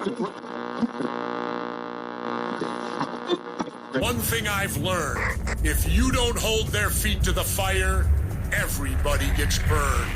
One thing I've learned, if you don't hold their feet to the fire, everybody gets burned.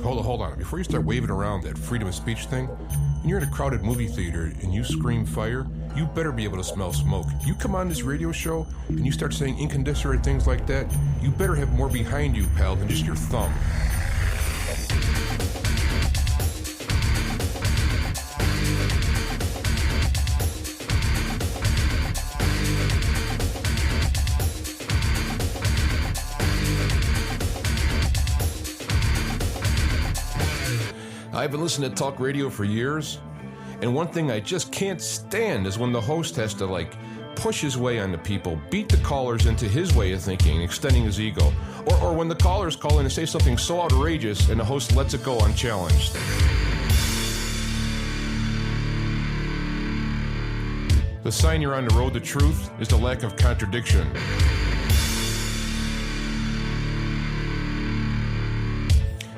Hold on. Before you start waving around that freedom of speech thing, when you're in a crowded movie theater and you scream fire, you better be able to smell smoke. If you come on this radio show and you start saying incandescent things like that, you better have more behind you, pal, than just your thumb. I've been listening to talk radio for years, and one thing I just can't stand is when the host has to, push his way on the people, beat the callers into his way of thinking, extending his ego, or when the callers call in and say something so outrageous and the host lets it go unchallenged. The sign you're on the road to truth is the lack of contradiction.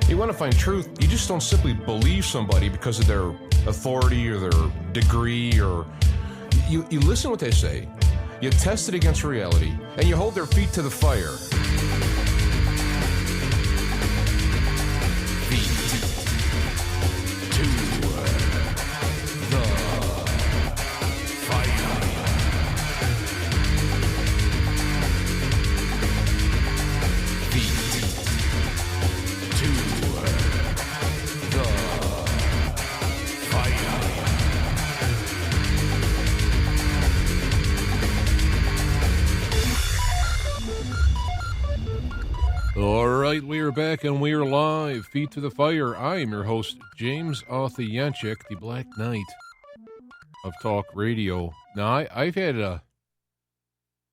You want to find truth, you just don't simply believe somebody because of their authority or their degree, or you listen to what they say, you test it against reality, and you hold their feet to the fire. We are back and we are live. Feet to the fire. I am your host, James Arthur Yanchek, the Black Knight of Talk Radio. Now, I've had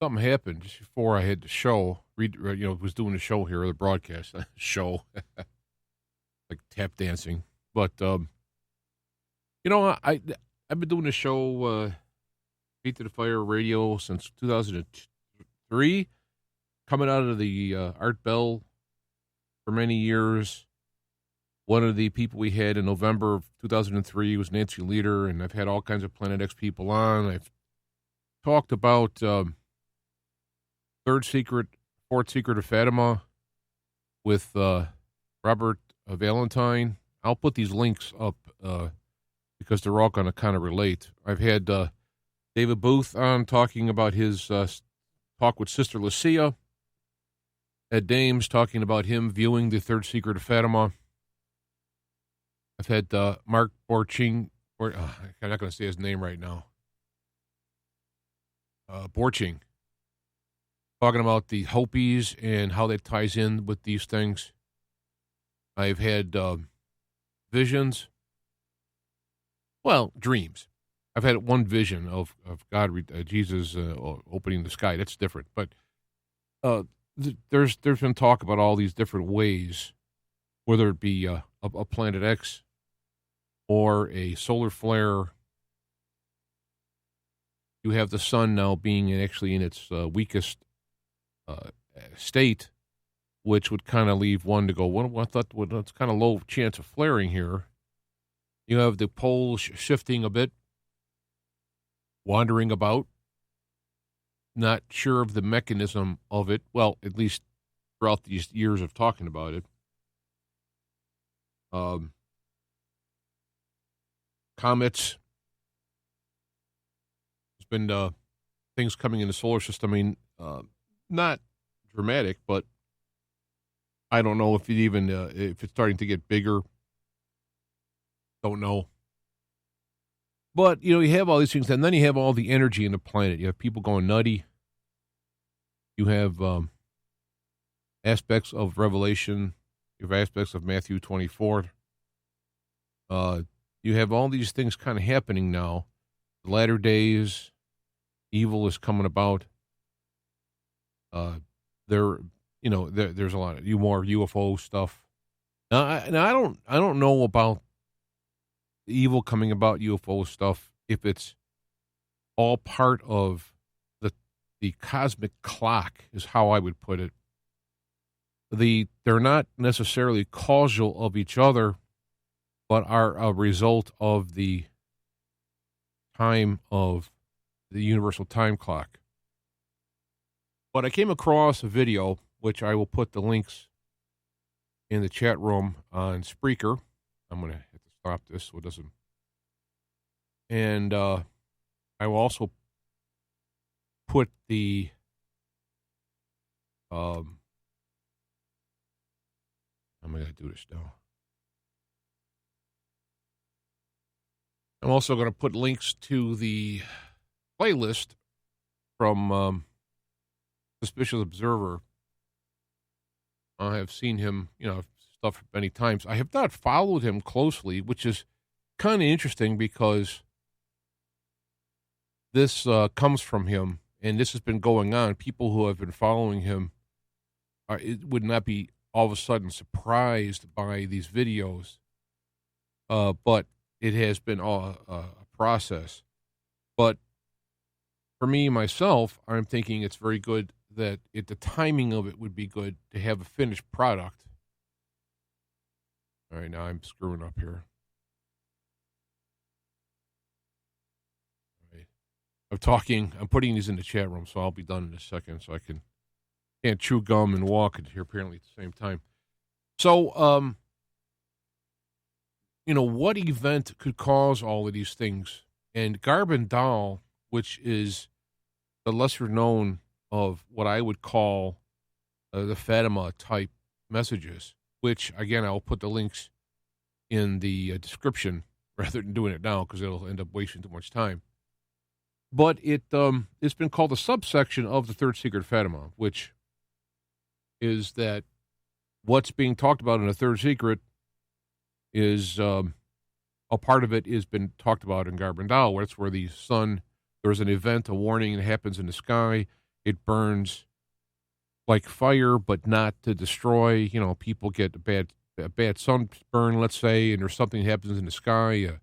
something happen just before I had the show. Was doing the show here, the broadcast show, like tap dancing. But I've been doing the show, Feet to the Fire Radio, since 2003. Coming out of the Art Bell for many years. One of the people we had in November of 2003 was Nancy Leader, and I've had all kinds of Planet X people on. I've talked about Fourth Secret of Fatima with Robert Valentine. I'll put these links up because they're all going to kind of relate. I've had David Booth on talking about his talk with Sister Lucia. Ed Dames talking about him viewing the Third Secret of Fatima. I've had Mark Borching, I'm not going to say his name right now. Borching, talking about the Hopis and how that ties in with these things. I've had visions, dreams. I've had one vision of God, Jesus opening the sky. That's different, but there's been talk about all these different ways, whether it be a Planet X or a solar flare. You have the sun now being actually in its weakest state, which would kind of leave one to go, I thought it's kind of low chance of flaring here. You have the poles shifting a bit, wandering about. Not sure of the mechanism of it. Well, at least throughout these years of talking about it. Comets. There's been things coming in the solar system. I mean, not dramatic, but I don't know if if it's starting to get bigger. Don't know. But, you have all these things, and then you have all the energy in the planet. You have people going nutty. You have aspects of Revelation. You have aspects of Matthew 24. You have all these things kind of happening now. The latter days, evil is coming about. There's a lot of more UFO stuff. Now I don't know about evil coming about UFO stuff, if it's all part of the cosmic clock, is how I would put it. They're not necessarily causal of each other, but are a result of the time of the universal time clock. But I came across a video, which I will put the links in the chat room on Spreaker. I'm going to have to stop this so it doesn't. And I will also put the how am I going to do this now? I'm also going to put links to the playlist from Suspicious Observer. I have seen him, stuff many times. I have not followed him closely, which is kind of interesting because this comes from him, and this has been going on. People who have been following him it would not be all of a sudden surprised by these videos, but it has been a process. But for me, myself, I'm thinking it's very good that the timing of it would be good to have a finished product. All right, now I'm screwing up here. All right. I'm putting these in the chat room, so I'll be done in a second, so I can't chew gum and walk here apparently at the same time. So, what event could cause all of these things? And Garabandal, which is the lesser known of what I would call the Fatima type messages, which, again, I'll put the links in the description rather than doing it now because it'll end up wasting too much time. But it's been called a subsection of the Third Secret Fatima, which is that what's being talked about in the Third Secret is a part of it has been talked about in Garabandal, where it's where the sun, there's an event, a warning that happens in the sky. It burns like fire, but not to destroy. People get a bad sunburn, let's say, and there's something that happens in the sky,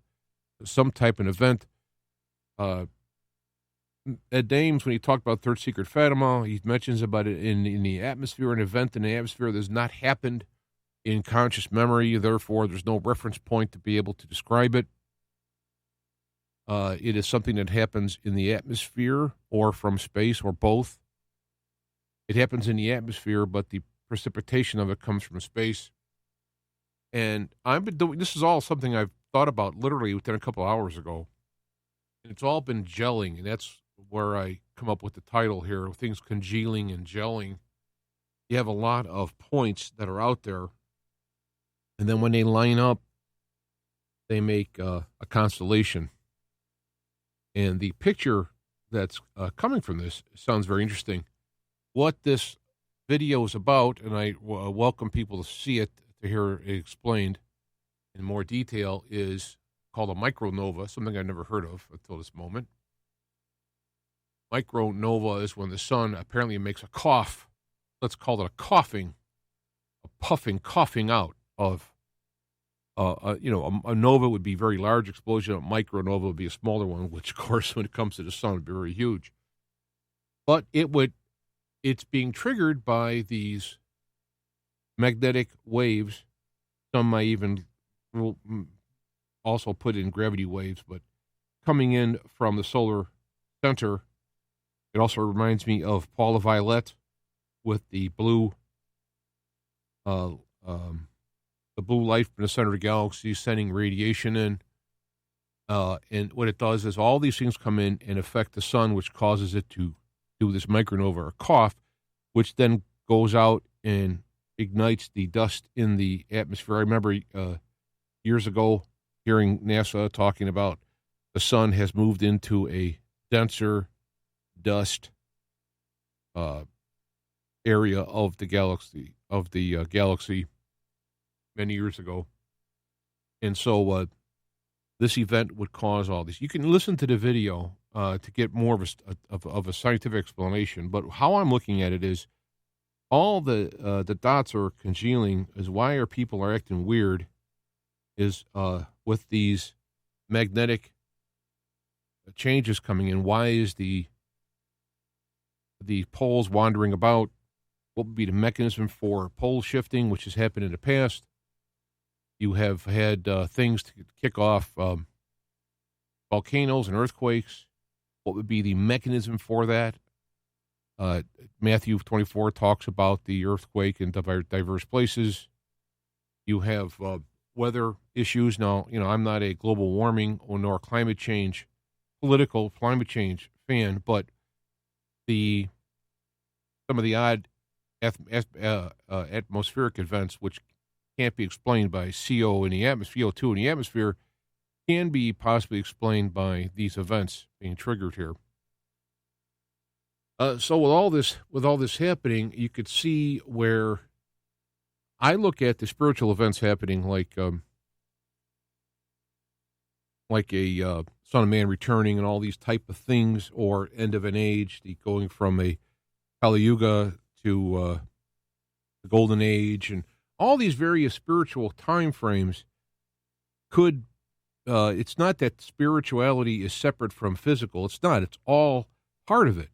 some type of event. Ed Dames, when he talked about Third Secret Fatima, he mentions about it in the atmosphere, an event in the atmosphere that has not happened in conscious memory. Therefore, there's no reference point to be able to describe it. It is something that happens in the atmosphere or from space or both. It happens in the atmosphere, but the precipitation of it comes from space. And I've been doing, this is all something I've thought about literally within a couple hours ago. And it's all been gelling, and that's where I come up with the title here, things congealing and gelling. You have a lot of points that are out there, and then when they line up, they make a constellation. And the picture that's coming from this sounds very interesting. What this video is about, and I welcome people to see it, to hear it explained in more detail, is called a MicroNova, something I've never heard of until this moment. MicroNova is when the sun apparently makes a cough. Let's call it a coughing, a puffing, coughing out of, a nova would be a very large explosion. A micronova would be a smaller one, which, of course, when it comes to the sun, would be very huge. But it's being triggered by these magnetic waves. Some might even also put in gravity waves, but coming in from the solar center. It also reminds me of Paul Violet with the blue light from the center of the galaxy sending radiation in. And what it does is all these things come in and affect the sun, which causes it to do this micronova or cough, which then goes out and ignites the dust in the atmosphere. I remember years ago hearing NASA talking about the sun has moved into a denser dust area of the galaxy many years ago. And so this event would cause all this. You can listen to the video to get more of a scientific explanation, but how I'm looking at it is all the dots are congealing. Is why are people acting weird is with these magnetic changes coming in? Why is the poles wandering about? What would be the mechanism for pole shifting, which has happened in the past? You have had things to kick off volcanoes and earthquakes. What would be the mechanism for that? Matthew 24 talks about the earthquake in diverse places. You have weather issues. Now, I'm not a global warming or nor political climate change fan, but some of the odd atmospheric events, which can't be explained by CO2 in the atmosphere, can be possibly explained by these events being triggered here. So with all this happening, you could see where I look at the spiritual events happening like a Son of Man returning and all these type of things, or end of an age, going from a Kali Yuga to the Golden Age, and all these various spiritual time frames could. It's not that spirituality is separate from physical. It's not. It's all part of it.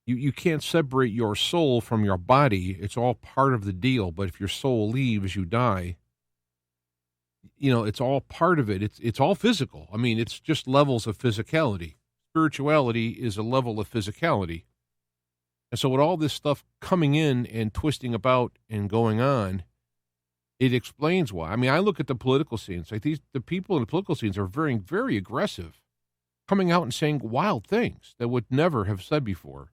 You can't separate your soul from your body. It's all part of the deal. But if your soul leaves, you die. It's all part of it. It's all physical. I mean, it's just levels of physicality. Spirituality is a level of physicality. And so with all this stuff coming in and twisting about and going on, it explains why. I mean, I look at the political scenes. Like the people in the political scenes are very, very aggressive, coming out and saying wild things that would never have said before.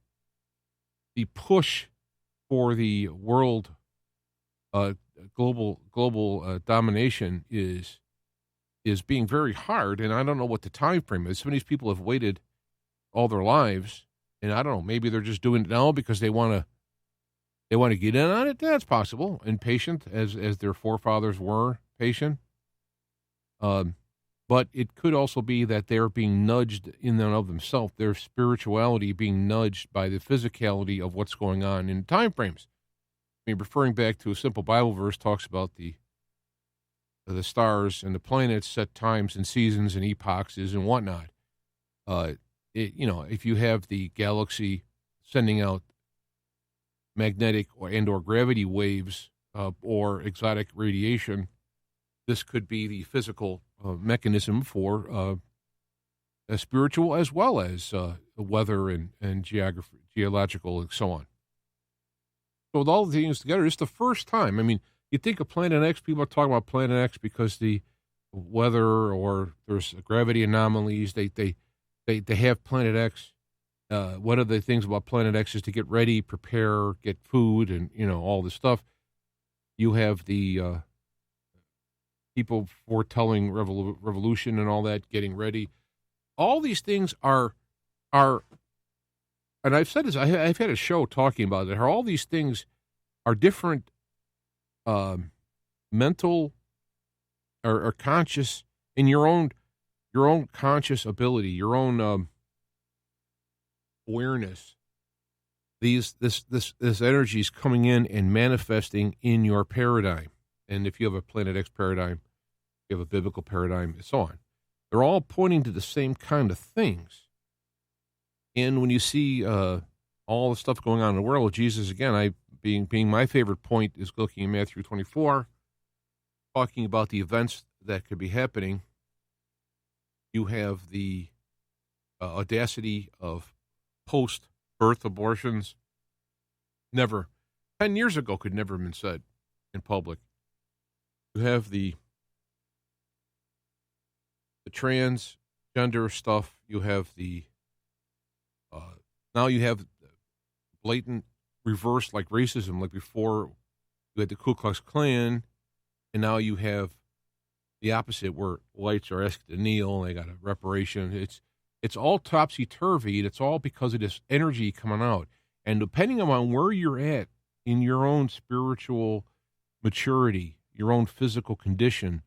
The push for the world global domination is being very hard, and I don't know what the time frame is. Some of these people have waited all their lives, and I don't know. Maybe they're just doing it now because they want to get in on it. That's possible. And patient, as their forefathers were patient. But it could also be that they're being nudged in and of themselves, their spirituality being nudged by the physicality of what's going on in time frames. I mean, referring back to a simple Bible verse, talks about the stars and the planets set times and seasons and epochs and whatnot. If you have the galaxy sending out magnetic or gravity waves or exotic radiation, this could be the physical mechanism for spiritual as well as weather and geological and so on. So with all the things together, it's the first time. I mean, you think of Planet X, people are talking about Planet X because the weather or there's gravity anomalies. They have Planet X. One of the things about Planet X is to get ready, prepare, get food, and all this stuff. You have the people foretelling revolution and all that, getting ready. All these things are, and I've said this. I've had a show talking about it. How all these things are different, mental or conscious in your own conscious ability, your own awareness. This energy is coming in and manifesting in your paradigm. And if you have a Planet X paradigm, you have a biblical paradigm, and so on. They're all pointing to the same kind of things. And when you see all the stuff going on in the world with Jesus, again, being my favorite point is looking at Matthew 24, talking about the events that could be happening. You have the audacity of post-birth abortions. 10 years ago could never have been said in public. You have the transgender stuff. You have now you have blatant reverse, like racism. Like before, you had the Ku Klux Klan, and now you have the opposite, where whites are asked to kneel and they got a reparation. It's all topsy-turvy, and it's all because of this energy coming out. And depending on where you're at in your own spiritual maturity, your own physical condition,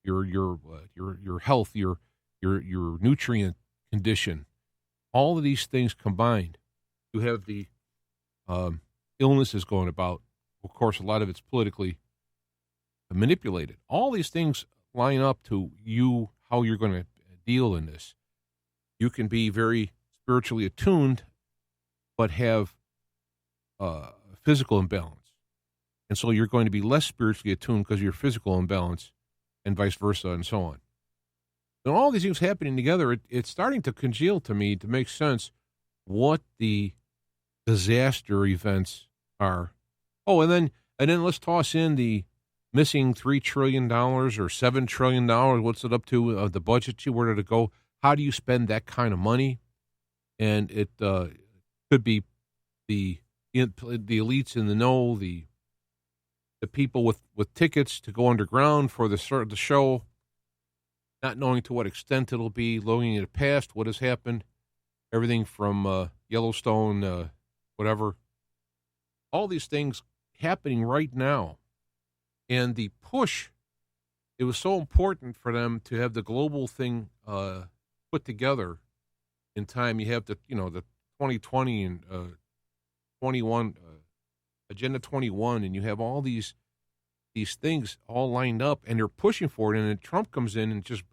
your health, your nutrient condition, all of these things combined, you have the illnesses going about. Of course, a lot of it's politically manipulated. All these things line up to you how you're going to deal in this. You can be very spiritually attuned, but have physical imbalance. And so you're going to be less spiritually attuned because of your physical imbalance, and vice versa, and so on. And all these things happening together, it's starting to congeal to me to make sense what the disaster events are. Oh, and then let's toss in the missing $3 trillion or $7 trillion. What's it up to? The budget, where did it go? How do you spend that kind of money? And it could be the elites in the know, the people with tickets to go underground for the show, not knowing to what extent it'll be, looking at the past, what has happened, everything from Yellowstone, whatever. All these things happening right now. And the push, it was so important for them to have the global thing put together in time. You have the 2020 and 21, Agenda 21, and you have all these things all lined up, and they're pushing for it, and then Trump comes in and just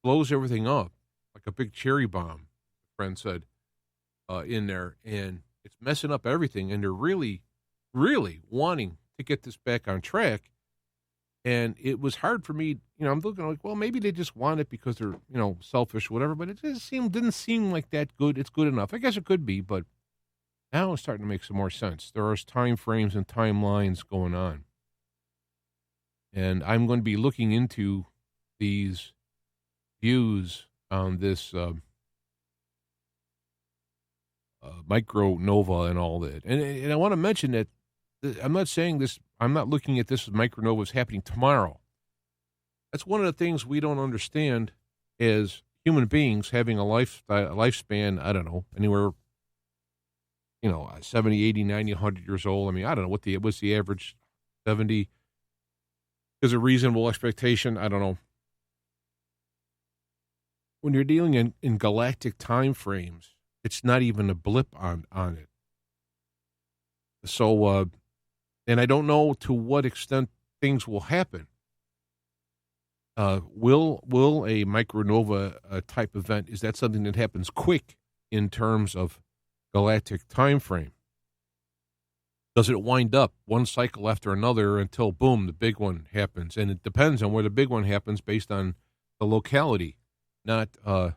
blows everything up like a big cherry bomb, a friend said, in there, and it's messing up everything, and they're really, really wanting to get this back on track. And it was hard for me, I'm looking like, well, maybe they just want it because they're, selfish or whatever, but it just didn't seem like that good. It's good enough. I guess it could be, but now it's starting to make some more sense. There are time frames and timelines going on. And I'm going to be looking into these views on this MicroNova and all that. And I want to mention that I'm not saying this, I'm not looking at this as MicroNova is happening tomorrow. That's one of the things we don't understand as human beings having a lifespan, I don't know, anywhere, 70, 80, 90, 100 years old. I mean, I don't know what's the average, 70 is a reasonable expectation. I don't know. When you're dealing in galactic time frames, it's not even a blip on it. So, and I don't know to what extent things will happen. Will a MicroNova type event, is that something that happens quick in terms of galactic time frame? Does it wind up one cycle after another until, boom, the big one happens? And it depends on where the big one happens based on the locality, not from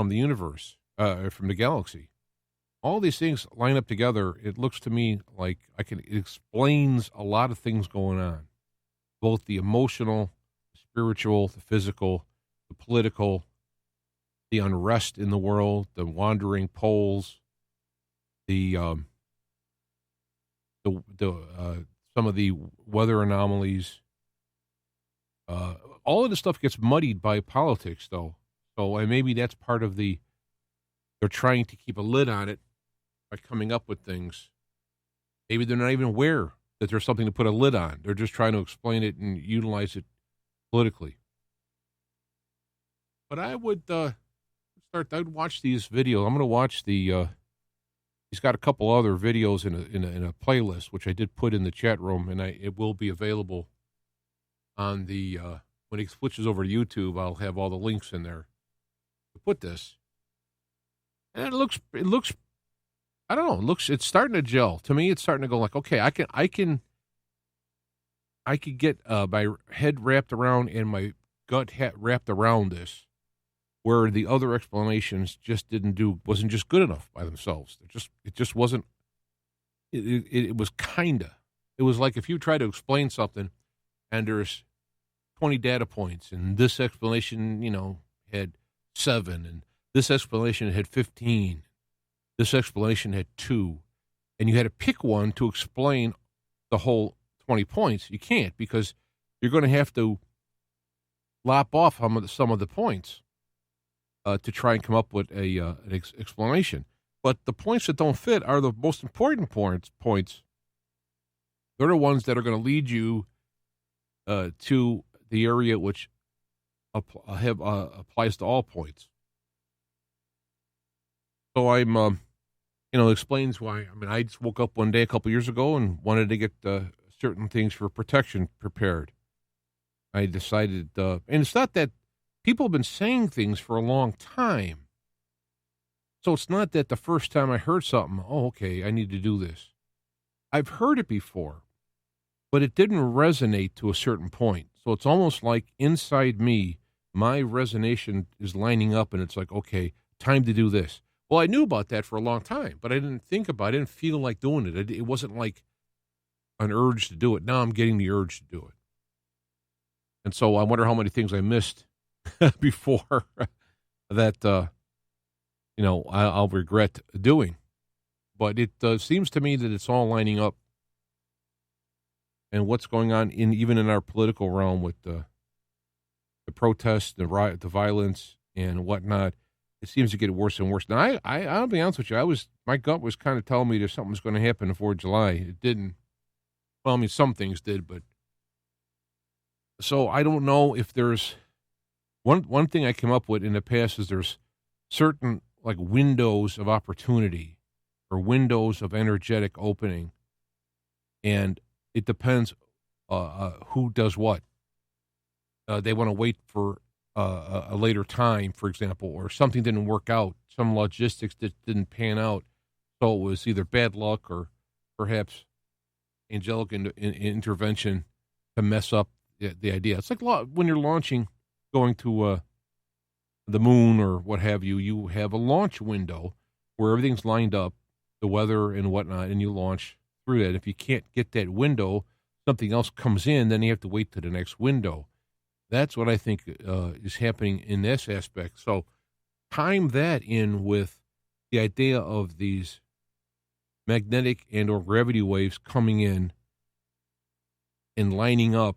the universe, from the galaxy. All these things line up together. It looks to me like it explains a lot of things going on, both the emotional, the spiritual, the physical, the political, the unrest in the world, the wandering poles, some of the weather anomalies. All of this stuff gets muddied by politics, though. So maybe that's part of they're trying to keep a lid on it by coming up with things. Maybe they're not even aware that there's something to put a lid on. They're just trying to explain it and utilize it politically. But I would I'd watch these videos. I'm going to watch he's got a couple other videos in a playlist, which I did put in the chat room, and it will be available on when it switches over to YouTube. I'll have all the links in there to put this. And it looks, I don't know, it's starting to gel. To me, it's starting to go like, okay, I can get my head wrapped around and my gut wrapped around this, where the other explanations just wasn't just good enough by themselves. It just wasn't. It was it was like if you try to explain something, and there's 20 data points, and this explanation, had 7, and this explanation had 15, this explanation had 2, and you had to pick one to explain the whole 20 points. You can't, because you're going to have to lop off some of the points to try and come up with an explanation. But the points that don't fit are the most important points. They're the ones that are going to lead you to the area which applies to all points. So I'm, explains why. I mean, I just woke up one day a couple years ago and wanted to get certain things for protection prepared. I decided, and it's not that people have been saying things for a long time. So it's not that the first time I heard something, oh, okay, I need to do this. I've heard it before, but it didn't resonate to a certain point. So it's almost like inside me, my resonation is lining up, and it's like, okay, time to do this. Well, I knew about that for a long time, but I didn't think about it. I didn't feel like doing it. It wasn't like an urge to do it. Now I'm getting the urge to do it. And so I wonder how many things I missed before that, I'll regret doing. But it seems to me that it's all lining up. And what's going on even in our political realm with the protests, the riot, the violence, and whatnot, it seems to get worse and worse. Now, I'll be honest with you. My gut was kind of telling me that something was going to happen before July. It didn't. Well, I mean, some things did, but so I don't know if there's one thing I came up with in the past is there's certain like windows of opportunity or windows of energetic opening, and it depends who does what. They want to wait for a later time, for example, or something didn't work out, some logistics that didn't pan out, so it was either bad luck or perhaps angelic intervention to mess up the idea. It's like when you're launching, going to the moon or what have you, you have a launch window where everything's lined up, the weather and whatnot, and you launch through that. If you can't get that window, something else comes in, then you have to wait to the next window. That's what I think is happening in this aspect. So time that in with the idea of these magnetic and or gravity waves coming in and lining up.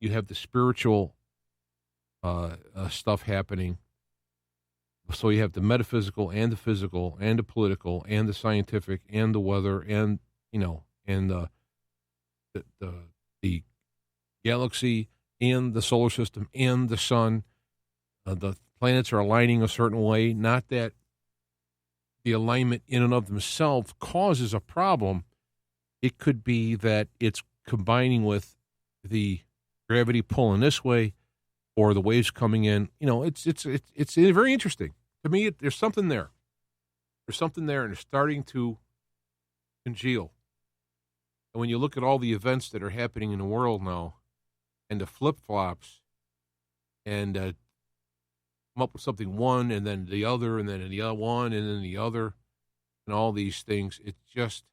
You have the spiritual stuff happening. So you have the metaphysical and the physical and the political and the scientific and the weather and, and the galaxy and the solar system and the sun. The planets are aligning a certain way. Not that the alignment in and of themselves causes a problem. It could be that it's combining with the gravity pulling this way or the waves coming in. It's very interesting. To me, there's something there. There's something there, and it's starting to congeal. And when you look at all the events that are happening in the world now and the flip-flops and come up with something one and then the other and then the other one and then the other and all these things, it just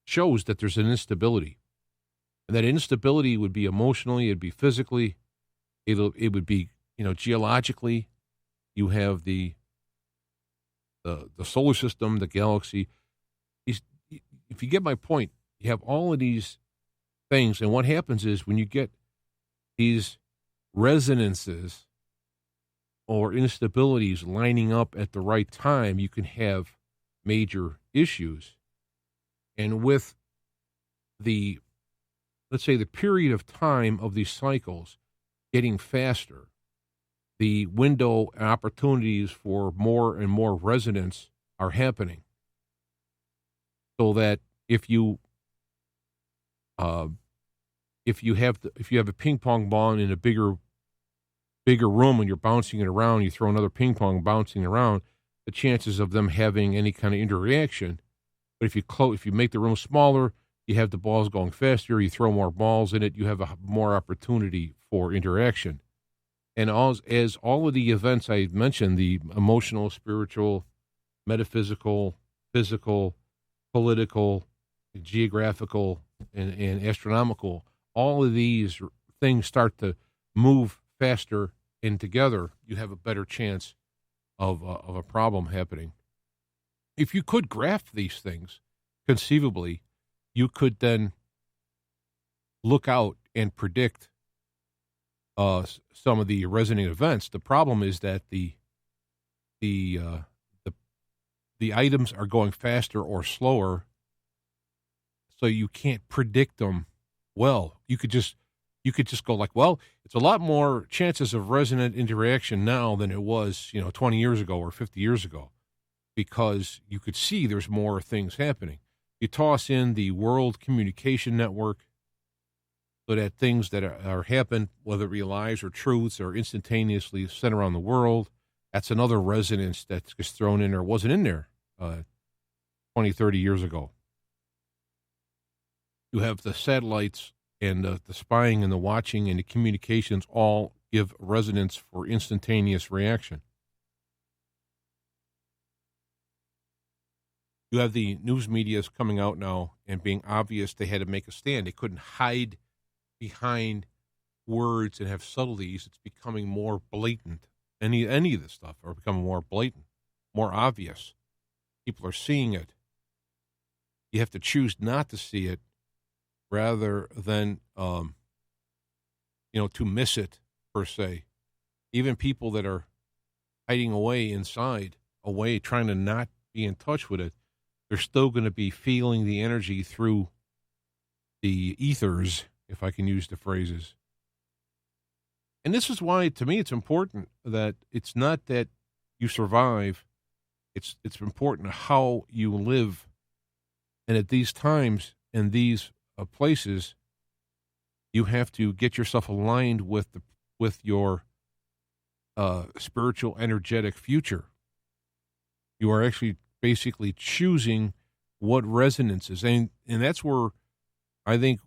shows that there's an instability. And that instability would be emotionally, it'd be physically, it would be, geologically. You have the solar system, the galaxy. If you get my point, you have all of these things, and what happens is when you get these resonances or instabilities lining up at the right time, you can have major issues. And with let's say the period of time of these cycles getting faster, the window and opportunities for more and more resonance are happening. So that if you have a ping pong ball in a bigger room and you're bouncing it around, you throw another ping pong bouncing around, the chances of them having any kind of interaction. But if you make the room smaller, you have the balls going faster, you throw more balls in it, you have more opportunity for interaction. And as all of the events I mentioned, the emotional, spiritual, metaphysical, physical, political, geographical, and astronomical, all of these things start to move faster and together, you have a better chance of a problem happening. If you could graph these things, conceivably, you could then look out and predict some of the resonating events. The problem is that the items are going faster or slower, so you can't predict them well. You could just go like, well, it's a lot more chances of resonant interaction now than it was, 20 years ago or 50 years ago, because you could see there's more things happening. You toss in the World Communication Network, so that things that are happen, whether it be lies or truths, are instantaneously sent around the world. That's another resonance that gets thrown in there, wasn't in there 20, 30 years ago. You have the satellites and the spying and the watching and the communications all give resonance for instantaneous reaction. You have the news medias coming out now and being obvious they had to make a stand. They couldn't hide behind words and have subtleties. It's becoming more blatant. Any of this stuff are becoming more blatant, more obvious. People are seeing it. You have to choose not to see it rather than, to miss it, per se. Even people that are hiding away inside, trying to not be in touch with it, they're still going to be feeling the energy through the ethers, if I can use the phrases. And this is why, to me, it's important that it's not that you survive. It's important how you live. And at these times and these places, you have to get yourself aligned with your spiritual, energetic future. You are actually basically choosing what resonance is. And that's where I think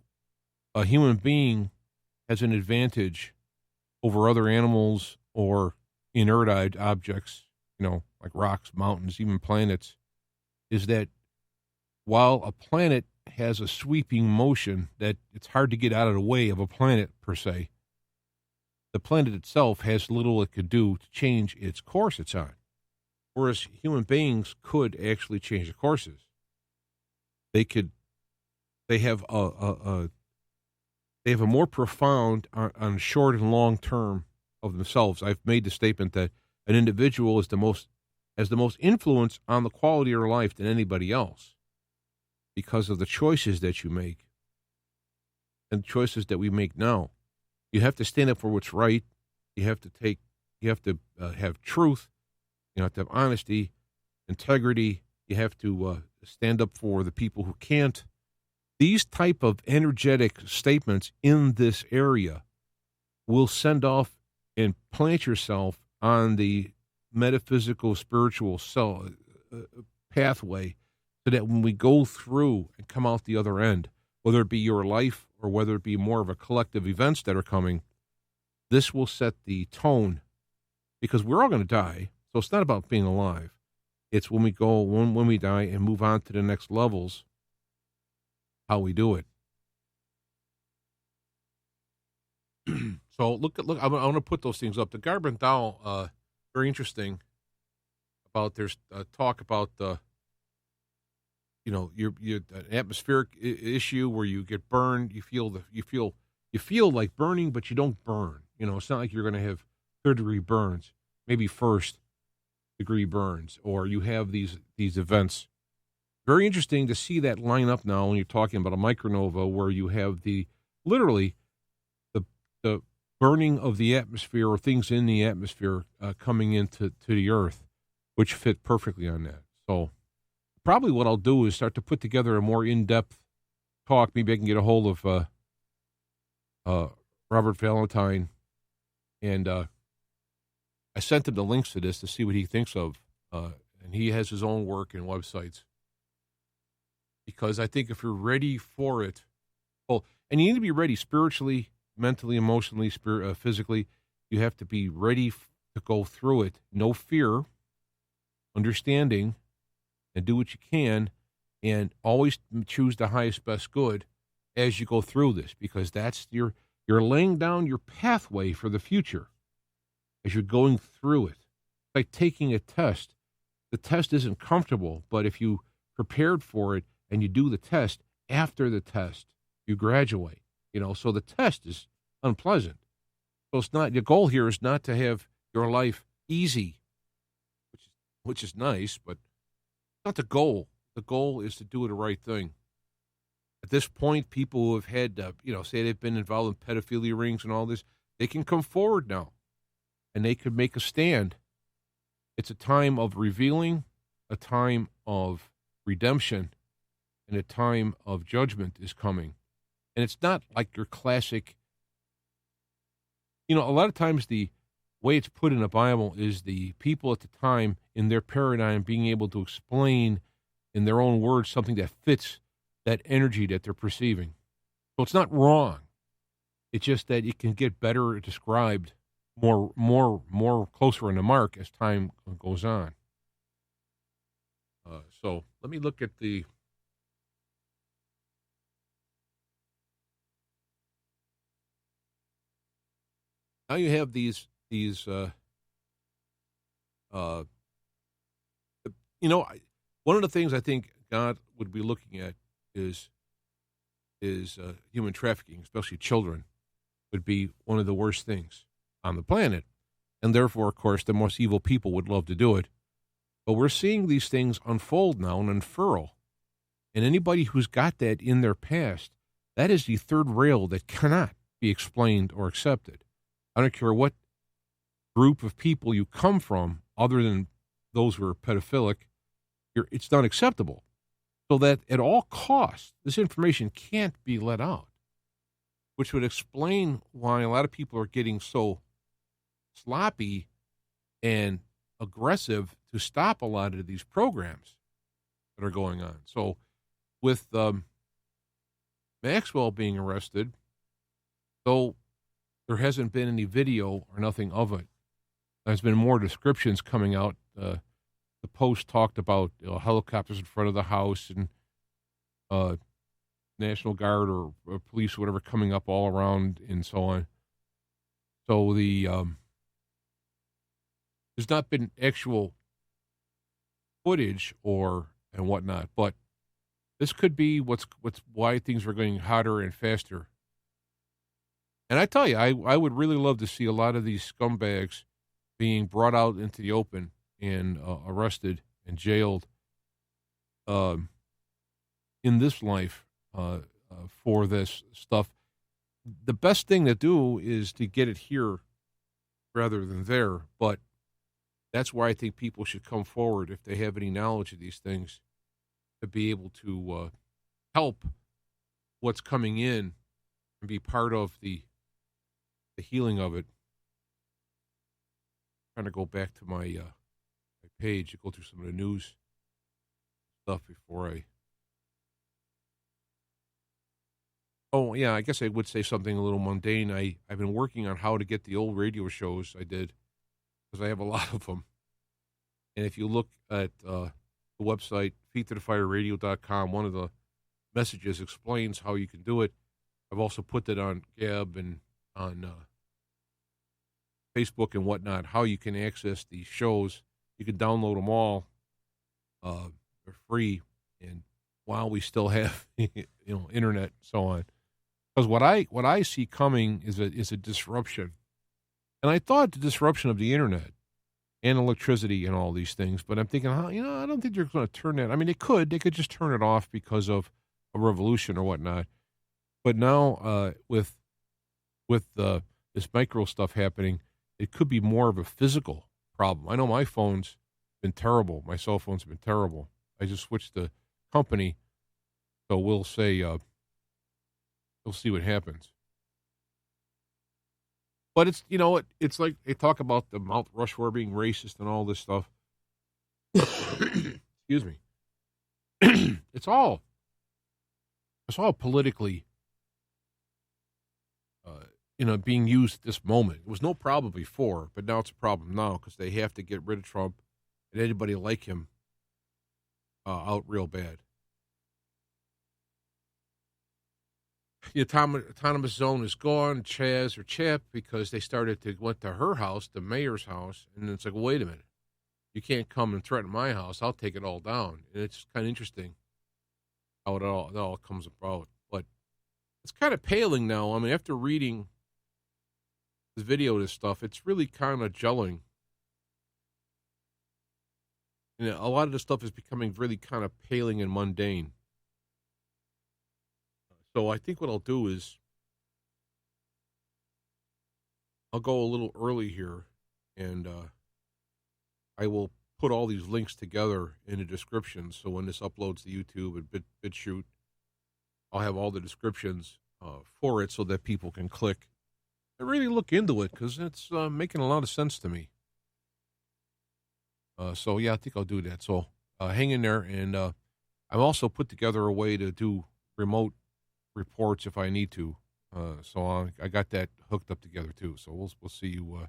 a human being has an advantage over other animals or inert objects, like rocks, mountains, even planets, is that while a planet has a sweeping motion that it's hard to get out of the way of a planet per se, the planet itself has little it could do to change its course it's on. Whereas human beings could actually change the courses. They have a more profound on short and long term of themselves. I've made the statement that an individual has the most influence on the quality of their life than anybody else, because of the choices that you make and the choices that we make now. You have to stand up for what's right. You have to have truth. You have to have honesty, integrity. You have to stand up for the people who can't. These type of energetic statements in this area will send off and plant yourself on the metaphysical, spiritual pathway, so that when we go through and come out the other end, whether it be your life or whether it be more of a collective events that are coming, this will set the tone, because we're all going to die. So it's not about being alive. It's when we die and move on to the next levels, how we do it. So look. I want to put those things up. The Garabandal, very interesting. About there's talk about the, your an atmospheric issue where you get burned. You feel like burning, but you don't burn. It's not like you're going to have third-degree burns. Maybe first-degree burns, or you have these events. Very interesting to see that line up now when you're talking about a MicroNova, where you have literally the burning of the atmosphere or things in the atmosphere coming into the earth, which fit perfectly on that. So probably what I'll do is start to put together a more in-depth talk. Maybe I can get a hold of Robert Valentine, and I sent him the links to this to see what he thinks of, and he has his own work and websites. Because I think if you're ready for it, and you need to be ready spiritually, mentally, emotionally, physically. You have to be ready to go through it. No fear, understanding, and do what you can, and always choose the highest, best good as you go through this, because that's you're laying down your pathway for the future as you're going through it. It's like taking a test. The test isn't comfortable, but if you prepared for it and you do the test, after the test, you graduate. So the test is unpleasant. So it's not, the goal here is not to have your life easy, which is nice, but not the goal. The goal is to do the right thing. At this point, people who have had, say they've been involved in pedophilia rings and all this, they can come forward now, and they could make a stand. It's a time of revealing, a time of redemption, and a time of judgment is coming. And it's not like your classic, a lot of times the way it's put in the Bible is the people at the time in their paradigm being able to explain in their own words something that fits that energy that they're perceiving. So it's not wrong. It's just that it can get better described more closer in the mark as time goes on. So let me look at the. Now you have these one of the things I think God would be looking at is human trafficking, especially children, would be one of the worst things on the planet. And therefore, of course, the most evil people would love to do it. But we're seeing these things unfold now and unfurl. And anybody who's got that in their past, that is the third rail that cannot be explained or accepted. I don't care what group of people you come from, other than those who are pedophilic, it's not acceptable. So that at all costs, this information can't be let out, which would explain why a lot of people are getting so sloppy and aggressive to stop a lot of these programs that are going on. So with Maxwell being arrested, though there hasn't been any video or nothing of it, there's been more descriptions coming out. The Post talked about helicopters in front of the house and National Guard or police or whatever coming up all around and so on. So there's not been actual footage and whatnot, but this could be why things are going hotter and faster. And I tell you, I would really love to see a lot of these scumbags being brought out into the open and arrested and jailed in this life for this stuff. The best thing to do is to get it here rather than there, but that's why I think people should come forward if they have any knowledge of these things to be able to help what's coming in and be part of the healing of it. I'm trying to go back to my page to go through some of the news stuff before I. Oh, yeah, I guess I would say something a little mundane. I've been working on how to get the old radio shows I did, because I have a lot of them. And if you look at the website, feettothefireradio.com, one of the messages explains how you can do it. I've also put that on Gab and on Facebook and whatnot, how you can access these shows. You can download them all. They're free. And while we still have, internet and so on. Because what I see coming is a disruption. And I thought the disruption of the internet and electricity and all these things, but I'm thinking, I don't think they're going to turn that. I mean, they could just turn it off because of a revolution or whatnot. But now with this micro stuff happening, it could be more of a physical problem. I know my phone's been terrible. My cell phone's been terrible. I just switched the company, so we'll say we'll see what happens. But it's it's like they talk about the Mount Rushmore being racist and all this stuff. Excuse me. It's all politically being used at this moment. It was no problem before, but now it's a problem now because they have to get rid of Trump and anybody like him out real bad. The autonomous zone is gone, Chaz or Chap, because they went to her house, the mayor's house, and it's like, wait a minute. You can't come and threaten my house. I'll take it all down. And it's kind of interesting how it all comes about. But it's kind of paling now. I mean, after reading this video, this stuff, it's really kind of gelling. A lot of this stuff is becoming really kind of paling and mundane. So I think what I'll do is I'll go a little early here, and I will put all these links together in the description. So when this uploads to YouTube and BitChute, I'll have all the descriptions for it so that people can click and really look into it, because it's making a lot of sense to me. So, yeah, I think I'll do that. So hang in there. And I've also put together a way to do remote reports if I need to. So I got that hooked up together, too. So we'll see you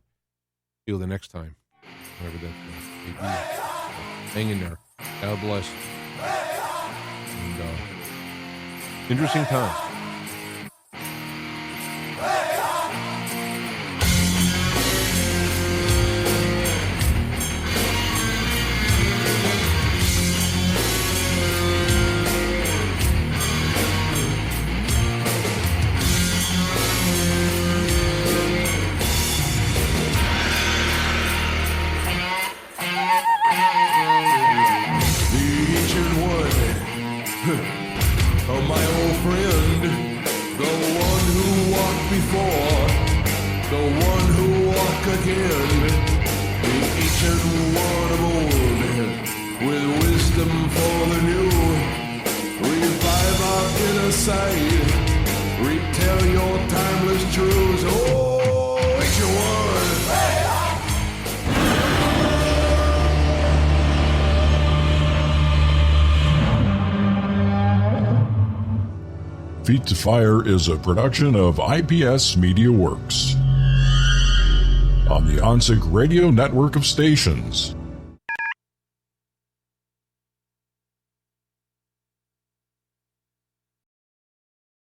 the next time, whatever that may be. So hang in there. God bless. And interesting times. Oh, my old friend, the one who walked before, the one who walked again, the ancient one of old, with wisdom for the new. Revive our inner sight, retell your timeless truths. Oh, ancient one. Feet to Fire is a production of IPS Media Works on the OnSync Radio network of stations.